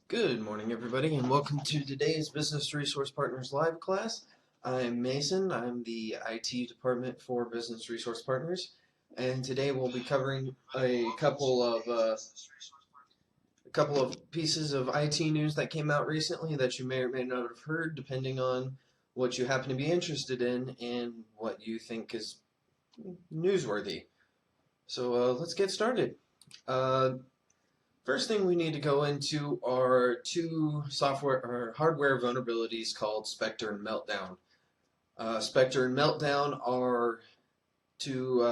Good morning, everybody, and welcome to today's Business Resource Partners Live class. I'm Mason. I'm the IT department for Business Resource Partners, and today we'll be covering a couple of pieces of IT news that came out recently that you may or may not have heard, depending on what you happen to be interested in and what you think is newsworthy. So let's get started. Uh, First thing we need to go into are two software or hardware vulnerabilities called Spectre and Meltdown. Spectre and Meltdown are two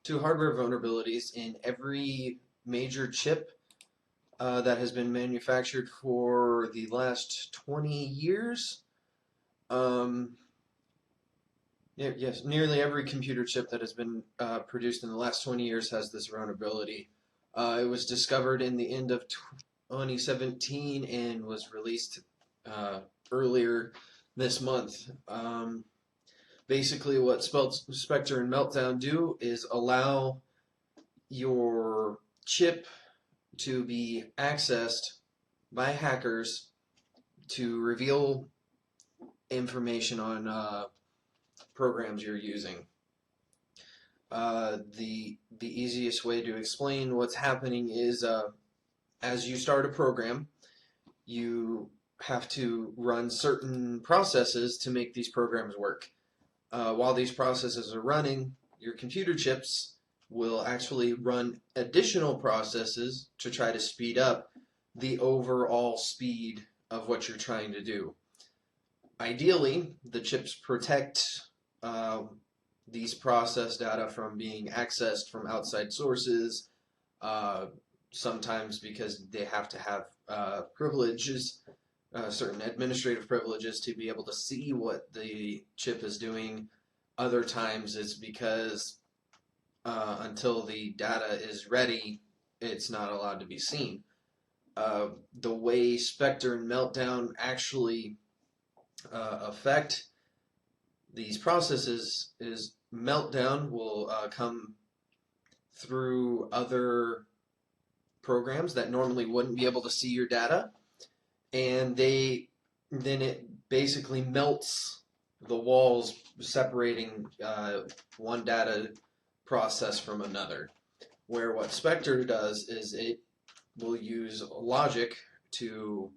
hardware vulnerabilities in every major chip that has been manufactured for the last 20 years. Yes, nearly every computer chip that has been produced in the last 20 years has this vulnerability. It was discovered in the end of 2017 and was released uh, earlier this month. Basically, what Spectre and Meltdown do is allow your chip to be accessed by hackers to reveal information on programs you're using. The easiest way to explain what's happening is as you start a program, you have to run certain processes to make these programs work. While these processes are running, your computer chips will actually run additional processes to try to speed up the overall speed of what you're trying to do. Ideally, the chips protect uh, these process data from being accessed from outside sources, uh, sometimes because they have to have privileges, certain administrative privileges to be able to see what the chip is doing. Other times it's because until the data is ready, it's not allowed to be seen. The way Spectre and Meltdown actually affect these processes is Meltdown will come through other programs that normally wouldn't be able to see your data, and then it basically melts the walls separating one data process from another. Where what Spectre does is it will use logic to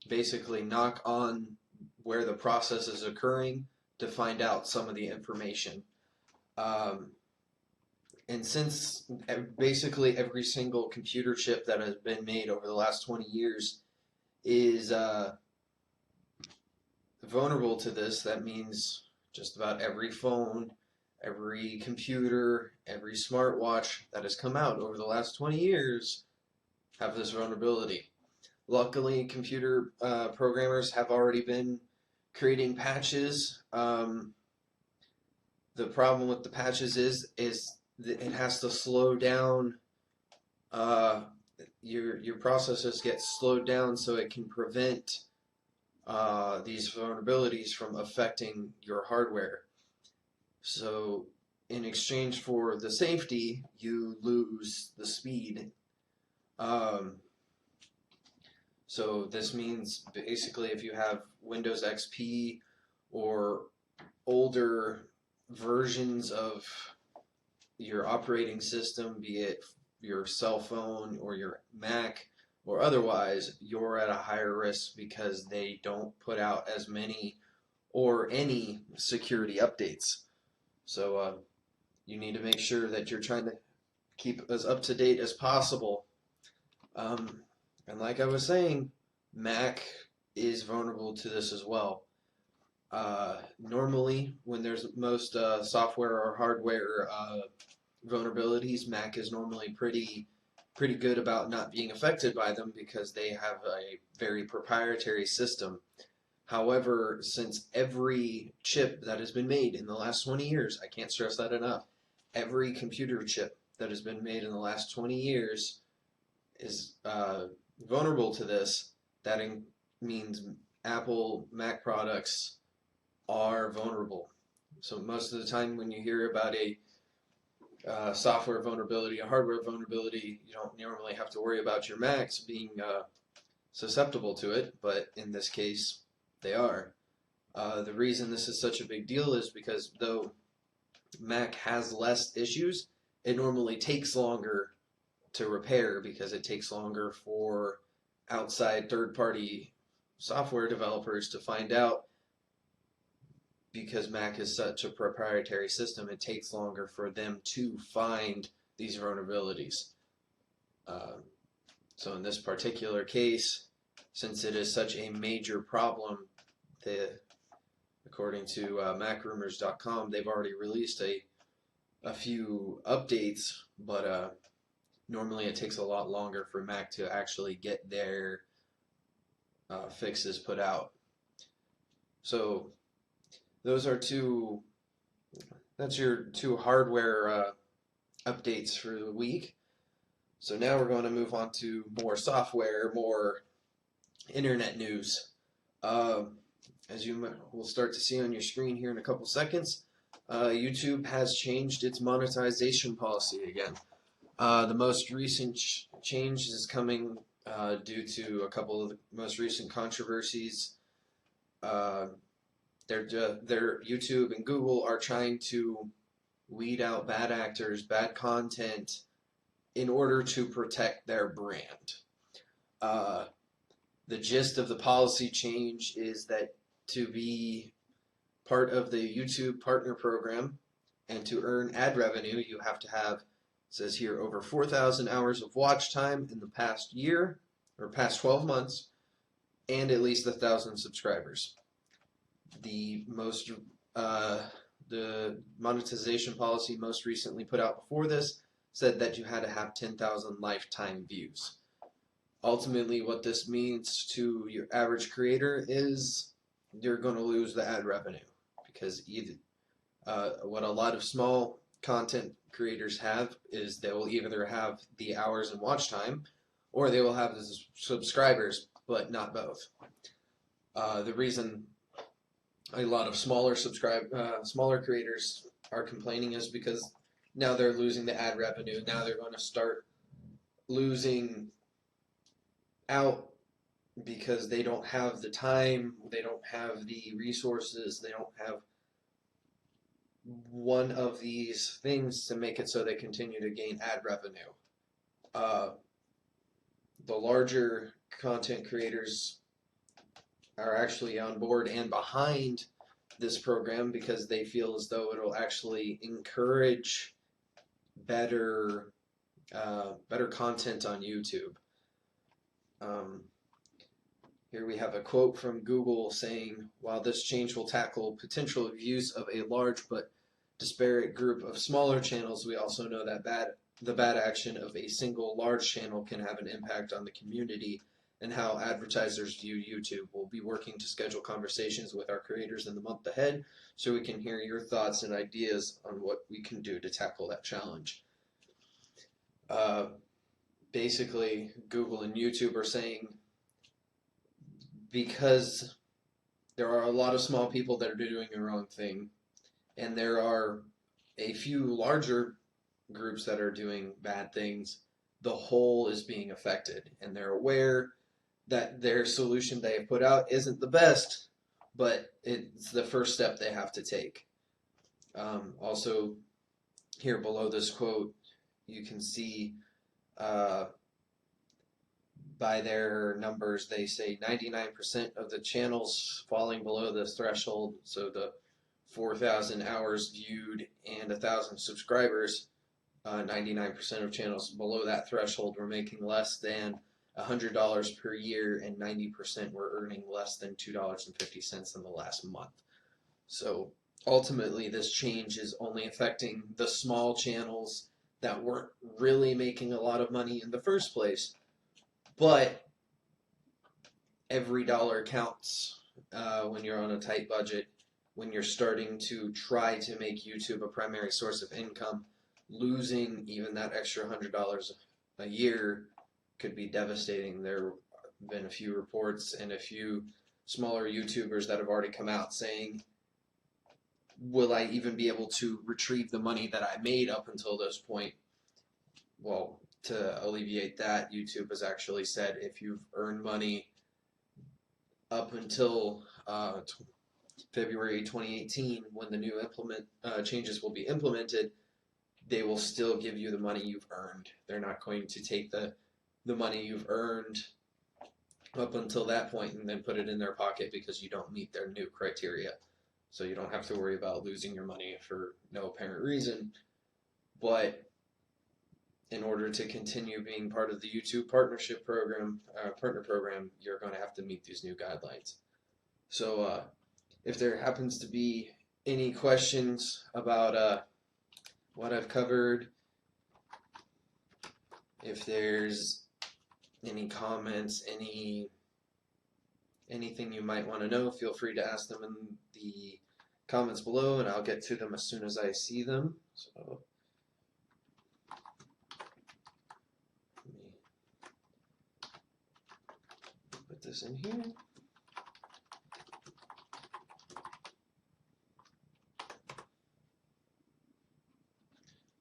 basically knock on where the process is occurring to find out some of the information. Um, and since basically every single computer chip that has been made over the last 20 years is vulnerable to this, that means just about every phone, every computer, every smartwatch that has come out over the last 20 years have this vulnerability. Luckily, computer programmers have already been creating patches. The problem with the patches is that it has to slow down. Your processes get slowed down so it can prevent these vulnerabilities from affecting your hardware. So in exchange for the safety, you lose the speed. Um, so this means basically if you have Windows XP or older versions of your operating system, be it your cell phone or your Mac or otherwise, you're at a higher risk because they don't put out as many or any security updates. So you need to make sure that you're trying to keep as up to date as possible. Um, and like I was saying, Mac is vulnerable to this as well. Normally, when there's most software or hardware vulnerabilities, Mac is normally pretty good about not being affected by them because they have a very proprietary system. However, since every chip that has been made in the last 20 years, I can't stress that enough, every computer chip that has been made in the last 20 years is vulnerable to this. That means Apple Mac products are vulnerable. So most of the time when you hear about a software vulnerability, a hardware vulnerability, you don't normally have to worry about your Macs being susceptible to it, but in this case, they are. The reason this is such a big deal is because though Mac has less issues, it normally takes longer to repair because it takes longer for outside third-party software developers to find out. Because Mac is such a proprietary system, it takes longer for them to find these vulnerabilities. So in this particular case, since it is such a major problem, according to MacRumors.com, they've already released a few updates, but normally it takes a lot longer for Mac to actually get their fixes put out. So those are that's your two hardware updates for the week. So now we're going to move on to more software, more internet news. As you will start to see on your screen here in a couple seconds, YouTube has changed its monetization policy again. The most recent change is coming due to a couple of the most recent controversies. Their YouTube and Google are trying to weed out bad actors, bad content, in order to protect their brand. The gist of the policy change is that to be part of the YouTube Partner Program and to earn ad revenue, you have to have, it says here, over 4,000 hours of watch time in the past year, or past 12 months, and at least 1,000 subscribers. The monetization policy most recently put out before this said that you had to have 10,000 lifetime views. Ultimately, what this means to your average creator is you're going to lose the ad revenue, because what a lot of small content creators have is they will either have the hours and watch time, or they will have the subscribers, but not both. The reason a lot of smaller creators are complaining is because now they're losing the ad revenue. Now they're going to start losing out because they don't have the time, they don't have the resources, they don't have one of these things to make it so they continue to gain ad revenue. The larger content creators are actually on board and behind this program because they feel as though it'll actually encourage better content on YouTube. Here we have a quote from Google saying, "While this change will tackle potential abuse of a large but disparate group of smaller channels, we also know that the bad action of a single large channel can have an impact on the community and how advertisers view YouTube. We'll be working to schedule conversations with our creators in the month ahead so we can hear your thoughts and ideas on what we can do to tackle that challenge." Basically, Google and YouTube are saying, because there are a lot of small people that are doing their own thing, and there are a few larger groups that are doing bad things, the whole is being affected, and they're aware that their solution they have put out isn't the best, but it's the first step they have to take. Also, here below this quote, you can see by their numbers, they say 99% of the channels falling below this threshold, so the 4,000 hours viewed and 1,000 subscribers, 99% of channels below that threshold were making less than $100 per year, and 90% were earning less than $2.50 in the last month. So ultimately, this change is only affecting the small channels that weren't really making a lot of money in the first place. But every dollar counts when you're on a tight budget, when you're starting to try to make YouTube a primary source of income. Losing even that extra $100 a year could be devastating. There have been a few reports and a few smaller YouTubers that have already come out saying, will I even be able to retrieve the money that I made up until this point? Well, to alleviate that, YouTube has actually said if you've earned money up until February 2018, when the new changes will be implemented, they will still give you the money you've earned. They're not going to take the money you've earned up until that point and then put it in their pocket because you don't meet their new criteria. So you don't have to worry about losing your money for no apparent reason. But in order to continue being part of the YouTube partnership program, partner program, you're going to have to meet these new guidelines. So if there happens to be any questions about what I've covered, if there's any comments, anything you might want to know, feel free to ask them in the comments below, and I'll get to them as soon as I see them. So let me put this in here.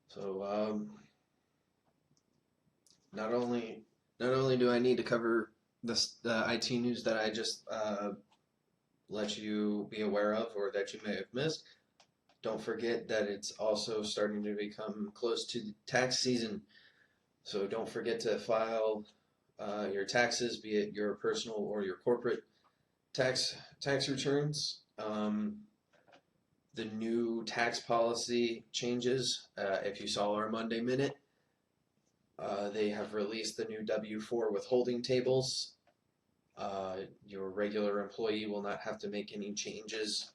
So not only do I need to cover the IT news that I just let you be aware of or that you may have missed, don't forget that it's also starting to become close to the tax season. So don't forget to file your taxes, be it your personal or your corporate tax returns. The new tax policy changes. If you saw our Monday Minute, they have released the new W-4 withholding tables. Your regular employee will not have to make any changes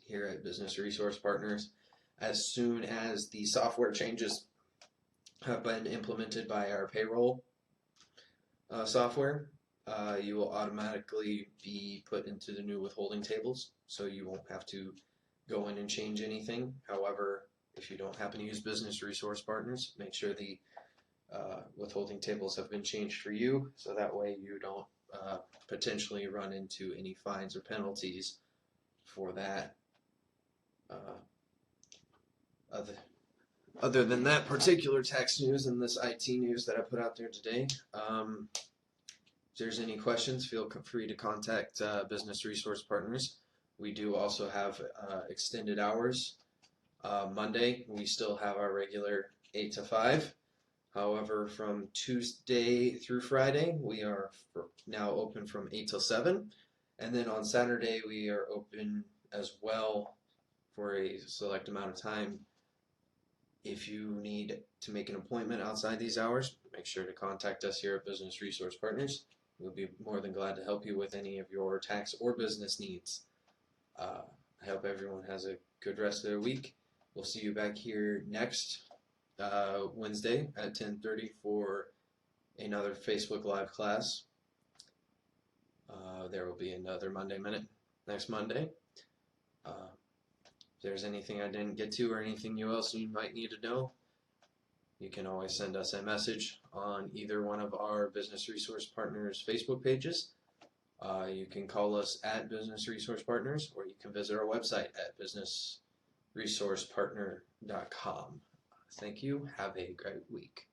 here at Business Resource Partners. As soon as the software changes have been implemented by our payroll software, you will automatically be put into the new withholding tables, so you won't have to go in and change anything. However, if you don't happen to use Business Resource Partners, make sure the withholding tables have been changed for you, so that way you don't potentially run into any fines or penalties for that. Other than that particular tax news and this IT news that I put out there today, if there's any questions, feel free to contact Business Resource Partners. We do also have extended hours. Monday, we still have our regular 8 to 5. However, from Tuesday through Friday, we are now open from 8 till 7. And then on Saturday, we are open as well for a select amount of time. If you need to make an appointment outside these hours, make sure to contact us here at Business Resource Partners. We'll be more than glad to help you with any of your tax or business needs. I hope everyone has a good rest of their week. We'll see you back here next Wednesday at 10:30 for another Facebook Live class. There will be another Monday Minute next Monday. If there's anything I didn't get to or anything else you might need to know, you can always send us a message on either one of our Business Resource Partners Facebook pages. You can call us at Business Resource Partners, or you can visit our website at businessresourcepartner.com. Thank you. Have a great week.